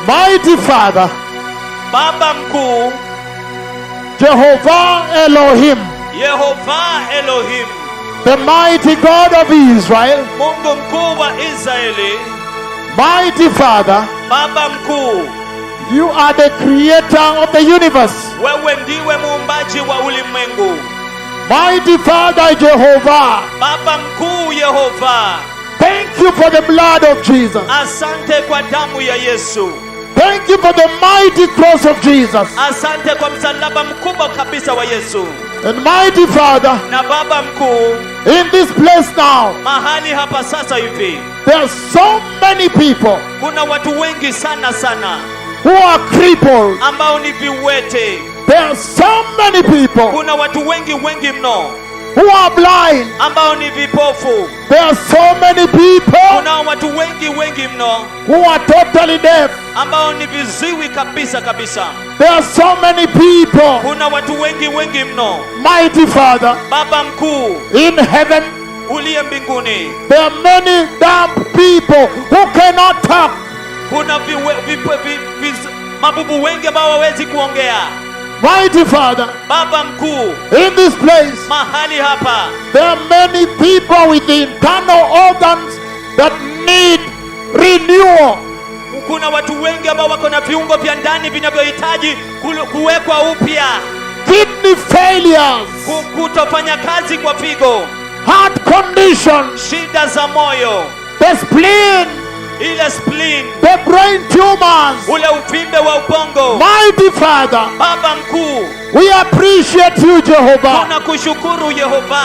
Mighty Father, Baba mkuu, Jehovah Elohim, Yehova Elohim, the mighty God of Israel, Mungu mkuu wa Israeli. mighty Father, Baba mkuu, you are the creator of the universe. wewe ndiwe muumbaji wa ulimwengu. Mighty Father Jehovah, Baba mkuu Yehova, thank you for the blood of Jesus. asante kwa damu ya Yesu. Thank you for the mighty cross of Jesus. Asante kwa msalaba mkubwa kabisa wa Yesu. And mighty Father, Na Baba mkuu, in this place now, mahali hapa sasa hivi there are so many people kuna watu wengi sana who are crippled. ambao ni viwete. There are so many people Kuna watu wengi mno who are blind. ambao ni vipofu. There are so many people Kuna watu wengi mno who are totally deaf. ambao ni viziwi kabisa. There are so many people, Kuna watu wengi mno. mighty Father, Baba mkuu in heaven. uliye mbinguni, There are many dumb people who cannot talk. kuna mabubu wengi ambao hawawezi kuongea. Mighty Father, Baba mkuu, in this place, mahali hapa there are many people with the internal organs that need renewal. kuna watu wengi ambao wako na viungo vya ndani vinavyohitaji kuwekwa upya. Kidney failures, Kutofanya kazi kwa figo, heart conditions, shida za moyo, the spleen, ile spleen, the brain tumors. ule uvimbe wa ubongo. Mighty Father, Baba mkuu, we appreciate you, Jehovah, tunakushukuru Yehova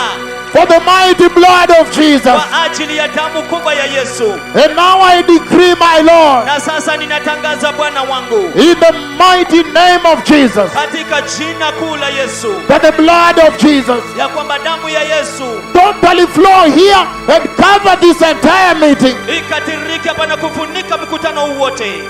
for the mighty blood of Jesus. kwa ajili ya damu kubwa ya Yesu. And now I decree, my Lord, Na sasa ninatangaza Bwana wangu, in the mighty name of Jesus, katika jina kuu la Yesu, that the blood of Jesus ya kwamba damu ya Yesu totally flow here and cover this entire meeting, ikatiriki hapa na kufunika mkutano huu wote,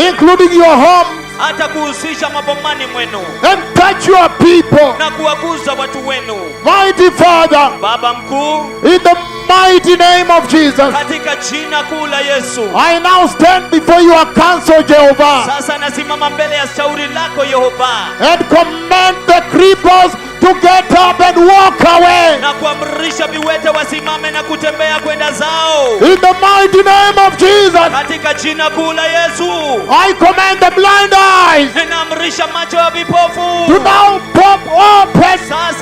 including your home, hata kuhusisha mabomani mwenu and touch your people. na kuwaguza watu wenu. Mighty Father, Baba mkuu, in the mighty name of Jesus, katika jina kuu la Yesu, I now stand before your council, Jehovah, sasa nasimama mbele ya shauri lako Yehova, and command the cripples to get up and walk away. na kuamrisha viwete wasimame na kutembea kwenda zao, In the mighty name of Jesus, katika jina kuu la Yesu. I command the blind eyes Ninaamrisha macho ya vipofu to now pop open. sasa